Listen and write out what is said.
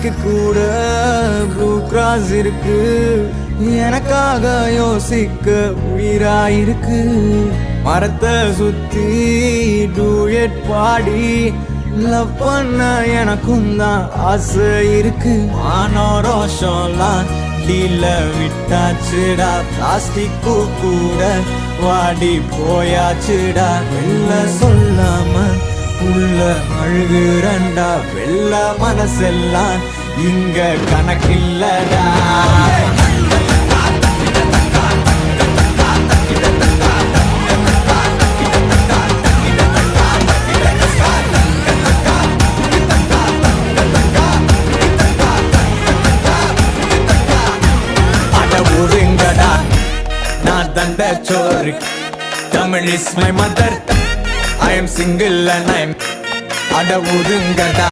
எனக்கு கூட blue cross இருக்கு, எனக்காக யோசிக்க உயிராயிருக்கு. மரத்தை சுத்தி டூயட் பாடி லவ் பண்ண எனக்கும் தான் ஆசை இருக்கு. மானோரோஷம்லாம் டீல விட்டாச்சுடா, பிளாஸ்டிக் கூட வாடி போயாச்சுடா. வெள்ள சொல்லாம உள்ள அழுகுறண்டா, வெள்ள மனசெல்லாம் இங்க கணக்கில்லடா. நான் தண்ட சோறு, Tamil is my mother. I am single and I am அட ஒதுங்கடா.